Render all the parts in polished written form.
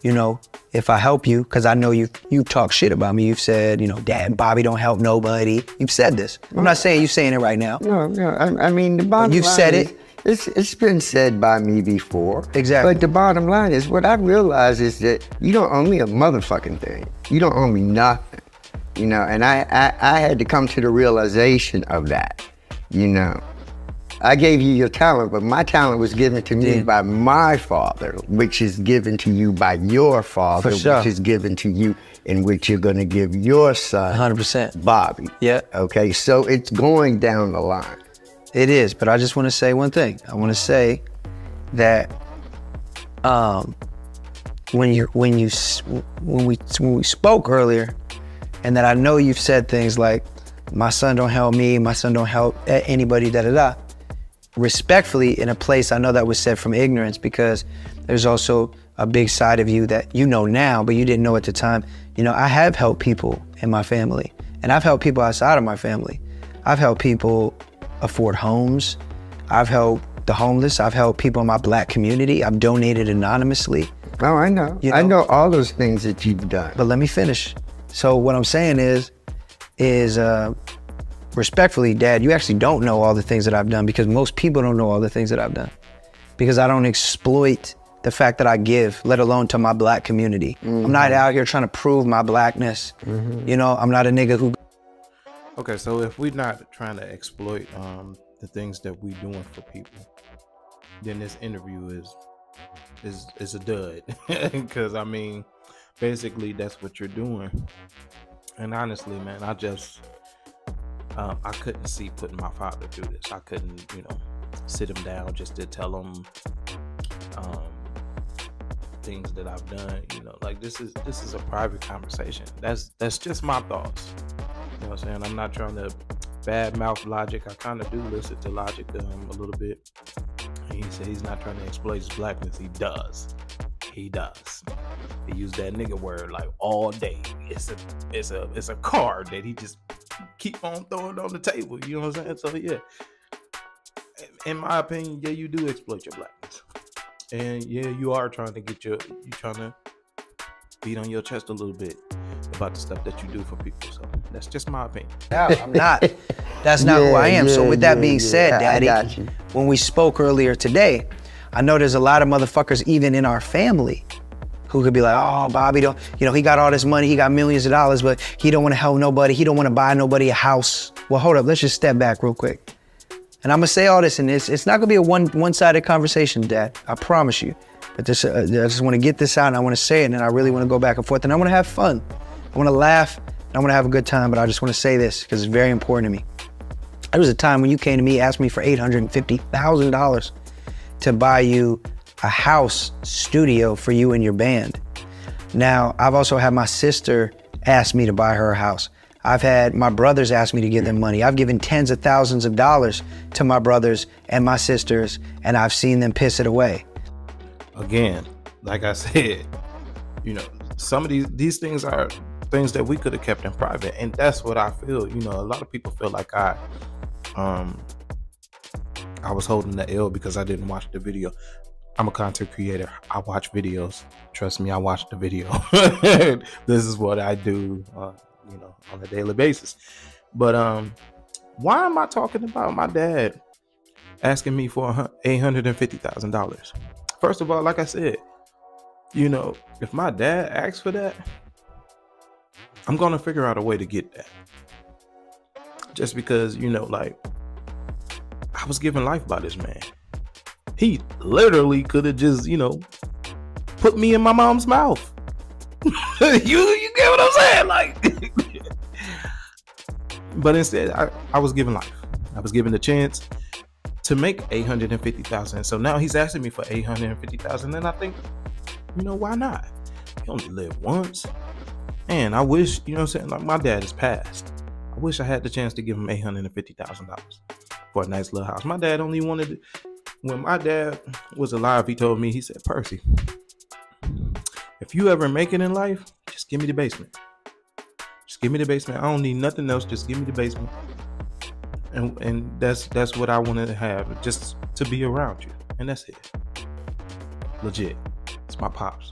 you know, if I help you, because I know you talk shit about me. You've said, you know, Dad, Bobby don't help nobody. You've said this. I'm not saying you're saying it right now. No. I mean, the bottom line you've said it. It's been said by me before. Exactly. But the bottom line is, what I realize is that you don't owe me a motherfucking thing. You don't owe me nothing. You know, and I had to come to the realization of that. You know, I gave you your talent, but my talent was given to me by my father, which is given to you by your father, For sure. which is given to you, in which you're going to give your son, 100%. Bobby. Yeah. Okay, so it's going down the line. It is, but I just want to say one thing. I want to say that when we spoke earlier, and that I know you've said things like, my son don't help me, my son don't help anybody, da-da-da. Respectfully, in a place I know that was said from ignorance, because there's also a big side of you that you know now, but you didn't know at the time. You know, I have helped people in my family, and I've helped people outside of my family. I've helped people afford homes. I've helped the homeless. I've helped people in my Black community. I've donated anonymously. Oh, I know. You know. I know all those things that you've done. But let me finish. So what I'm saying is respectfully, Dad, you actually don't know all the things that I've done, because most people don't know all the things that I've done, because I don't exploit the fact that I give, let alone to my Black community. I'm not out here trying to prove my Blackness. You know, I'm not a nigga who. Okay, so if we're not trying to exploit the things that we doing for people, then this interview is a dud. Because I mean, basically that's what you're doing. And honestly, man, I couldn't see putting my father through this. I couldn't, you know, sit him down just to tell him things that I've done. You know, like this is a private conversation. That's just my thoughts. You know what I'm saying? I'm not trying to bad mouth Logic. I kind of do listen to Logic a little bit. And he said he's not trying to exploit his Blackness. He does. He used that nigga word like all day. It's a card that he just keep on throwing on the table. You know what I'm saying? So yeah, in my opinion, yeah, you do exploit your Blackness, and yeah, you are trying to trying to beat on your chest a little bit about the stuff that you do for people. So that's just my opinion. No, I'm not. That's not who I am. So with that being said, Daddy, when we spoke earlier today, I know there's a lot of motherfuckers even in our family who could be like, oh, Bobby don't, you know, he got all this money, he got millions of dollars, but he don't want to help nobody, he don't want to buy nobody a house. Well, hold up, let's just step back real quick. And I'm gonna say all this, and it's not gonna be a one-sided conversation, Dad, I promise you. But this, I just wanna get this out, and I wanna say it, and I really wanna go back and forth, and I wanna have fun. I wanna laugh, and I wanna have a good time, but I just wanna say this, because it's very important to me. There was a time when you came to me, asked me for $850,000 to buy you a house studio for you and your band. Now, I've also had my sister ask me to buy her a house. I've had my brothers ask me to give them money. I've given tens of thousands of dollars to my brothers and my sisters, and I've seen them piss it away. Again, like I said, you know, some of these things are things that we could have kept in private, and that's what I feel. You know, a lot of people feel like I was holding the L because I didn't watch the video. I'm a content creator. I watch videos. Trust me, I watch the video. This is what I do, you know, on a daily basis. But why am I talking about my dad asking me for $850,000? First of all, like I said, you know, if my dad asks for that, I'm gonna figure out a way to get that. Just because, you know, like, I was given life by this man. He literally could have just, you know, put me in my mom's mouth. you get what I'm saying? Like, but instead, I was given life. I was given the chance to make $850,000. So now he's asking me for $850,000, and I think, you know, why not? You only live once. And I wish, you know what I'm saying, like, my dad is passed. I wish I had the chance to give him $850,000 for a nice little house. My dad only wanted, when my dad was alive, he told me, he said, Percy, if you ever make it in life, just give me the basement. Just give me the basement. I don't need nothing else. Just give me the basement. And that's what I wanted to have, just to be around you. And that's it. Legit. It's my pops.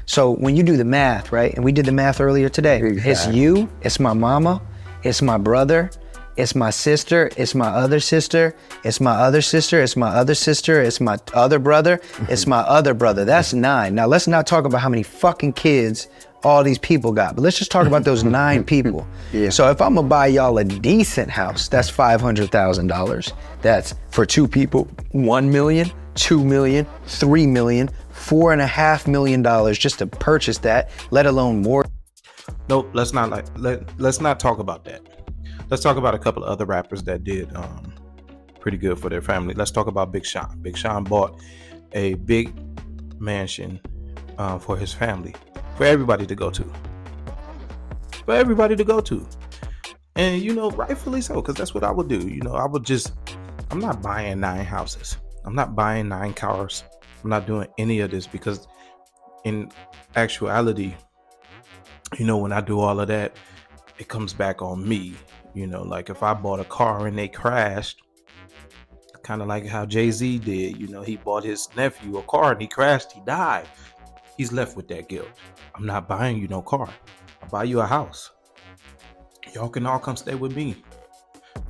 So when you do the math, right, and we did the math earlier today, Exactly. It's you, it's my mama, it's my brother, it's my sister, it's my other sister, it's my other sister, it's my other sister, it's my other brother, it's my other brother. That's 9. Now let's not talk about how many fucking kids all these people got, but let's just talk about those 9 people. Yeah. So if I'm gonna buy y'all a decent house, that's $500,000. That's for 2 people, 1 million, 2 million, 3 million, $4.5 million just to purchase that, let alone more. Nope, let's not talk about that. Let's talk about a couple of other rappers that did pretty good for their family. Let's talk about Big Sean. Big Sean bought a big mansion for his family, for everybody to go to. And, you know, rightfully so, because that's what I would do. You know, I'm not buying 9 houses. I'm not buying 9 cars. I'm not doing any of this, because in actuality, you know, when I do all of that, it comes back on me. You know, like if I bought a car and they crashed, kind of like how Jay-Z did, you know, he bought his nephew a car and he crashed, he died. He's left with that guilt. I'm not buying you no car. I'll buy you a house. Y'all can all come stay with me.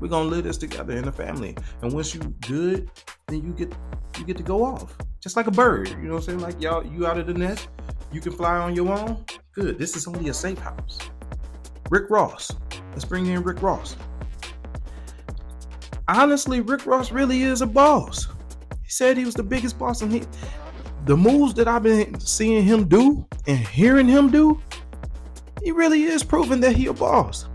We're gonna live this together in the family. And once you good, then you get to go off. Just like a bird. You know what I'm saying? Like you out of the nest, you can fly on your own. Good. This is only a safe house. Rick Ross. Let's bring in Rick Ross. Honestly, Rick Ross really is a boss. He said he was the biggest boss, and the moves that I've been seeing him do and hearing him do, he really is proving that he a boss.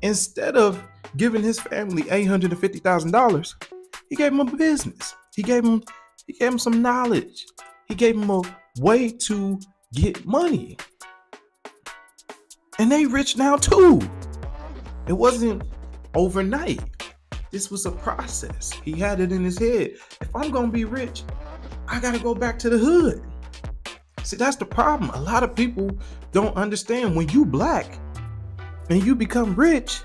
Instead of giving his family $850,000, he gave him a business. He gave him some knowledge. He gave him a way to get money. And they rich now too. It wasn't overnight. This was a process. He had it in his head. If I'm gonna be rich, I gotta go back to the hood. See, that's the problem. A lot of people don't understand, when you black and you become rich,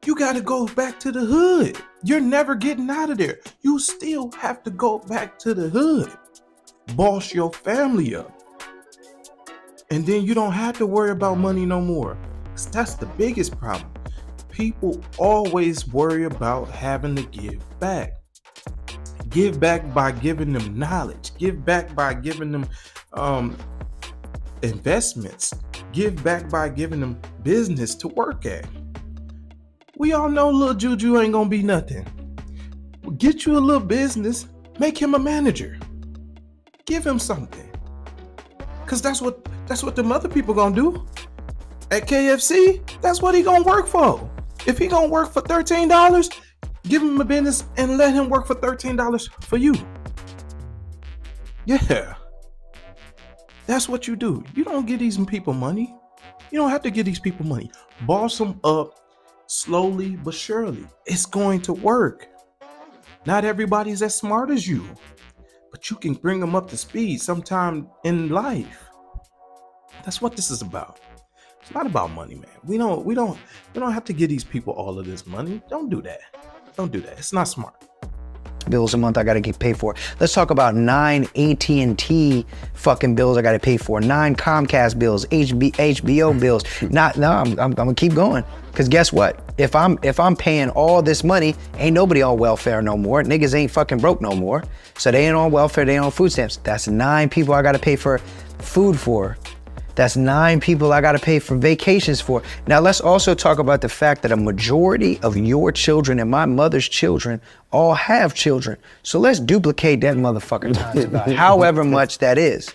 you gotta go back to the hood. You're never getting out of there. You still have to go back to the hood. Boss your family up. And then you don't have to worry about money no more. That's the biggest problem. People always worry about having to give back. Give back by giving them knowledge. Give back by giving them investments. Give back by giving them business to work at. We all know Lil Juju ain't gonna be nothing. Get you a little business. Make him a manager. Give him something. Cause that's what the other people gonna do. At KFC, that's what he gonna work for. If he gonna work for $13, give him a business and let him work for $13 for you. Yeah. That's what you do. You don't give these people money. You don't have to give these people money. Boss them up slowly but surely. It's going to work. Not everybody's as smart as you, but you can bring them up to speed sometime in life. That's what this is about. It's not about money, man. We don't have to give these people all of this money. Don't do that. Don't do that. It's not smart. Bills a month I gotta get paid for. Let's talk about 9 AT&T fucking bills I gotta pay for, 9 Comcast bills, HBO bills. I'm gonna keep going. Cause guess what? If I'm paying all this money, ain't nobody on welfare no more. Niggas ain't fucking broke no more. So they ain't on welfare, they ain't on food stamps. That's 9 people I gotta pay for food for. That's 9 people I gotta pay for vacations for. Now let's also talk about the fact that a majority of your children and my mother's children all have children. So let's duplicate that motherfucker times about however much that is.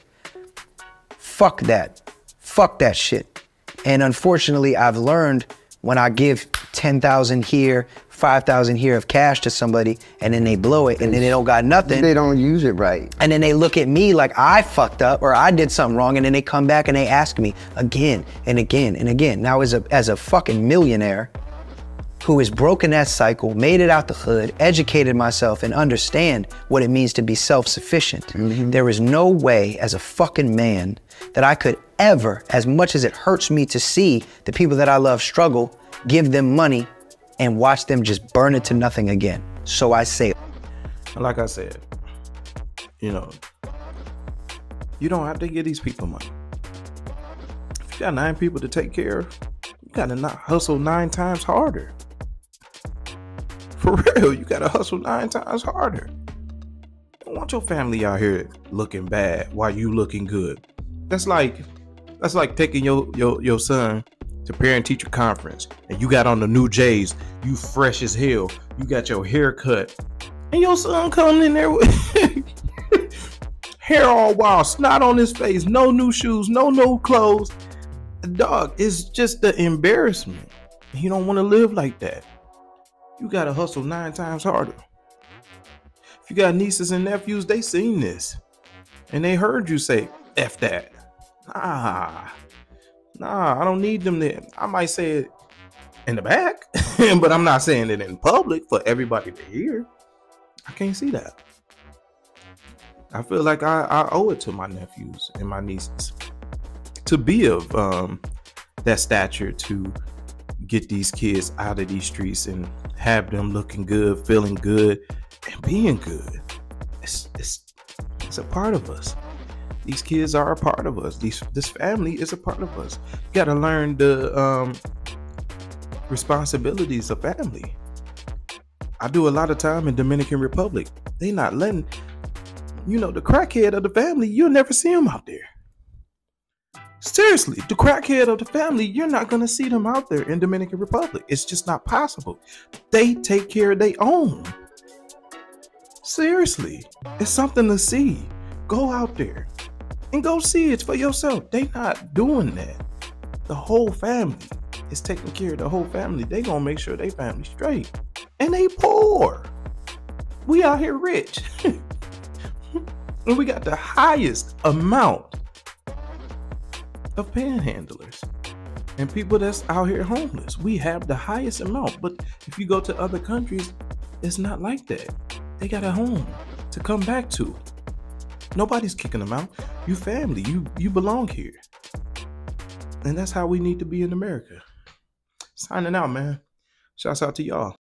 Fuck that. Fuck that shit. And unfortunately, I've learned when I give 10,000 here, 5,000 here of cash to somebody, and then they blow it, and then they don't got nothing. They don't use it right. And then they look at me like I fucked up or I did something wrong, and then they come back and they ask me again and again and again. Now as a fucking millionaire who has broken that cycle, made it out the hood, educated myself, and understand what it means to be self-sufficient, there is no way as a fucking man that I could ever, as much as it hurts me to see the people that I love struggle, give them money and watch them just burn it to nothing again. So I say, like I said, you know, You don't have to give these people money. If you got 9 people to take care of, you gotta not hustle 9 times harder. For real, you gotta hustle 9 times harder. You don't want your family out here looking bad while you looking good. That's like taking your son to parent teacher conference and you got on the new J's, you fresh as hell, you got your hair cut, and your son coming in there with hair all wild, snot on his face, no new shoes, no clothes. Dog, it's just the embarrassment. You don't want to live like that. You gotta hustle 9 times harder. If you got nieces and nephews, they seen this. And they heard you say, F that. Nah, I don't need them there. I might say it in the back, but I'm not saying it in public for everybody to hear. I can't see that. I feel like I owe it to my nephews and my nieces to be of that stature to get these kids out of these streets and have them looking good, feeling good, and being good. It's a part of us. These kids are a part of us. This family is a part of us. You gotta learn the responsibilities of family. I do a lot of time in Dominican Republic. They not letting, the crackhead of the family, you'll never see him out there. Seriously, the crackhead of the family, you're not going to see them out there in Dominican Republic. It's just not possible. They take care of their own. Seriously, it's something to see. Go out there and go see it for yourself. They not doing that. The whole family is taking care of the whole family. They going to make sure they family straight. And they poor. We out here rich. And we got the highest amount of panhandlers and people that's out here homeless. We have the highest amount, but if you go to other countries, it's not like that. They got a home to come back to. Nobody's kicking them out. You family, you belong here. And that's how we need to be in America. Signing out, man. Shouts out to y'all.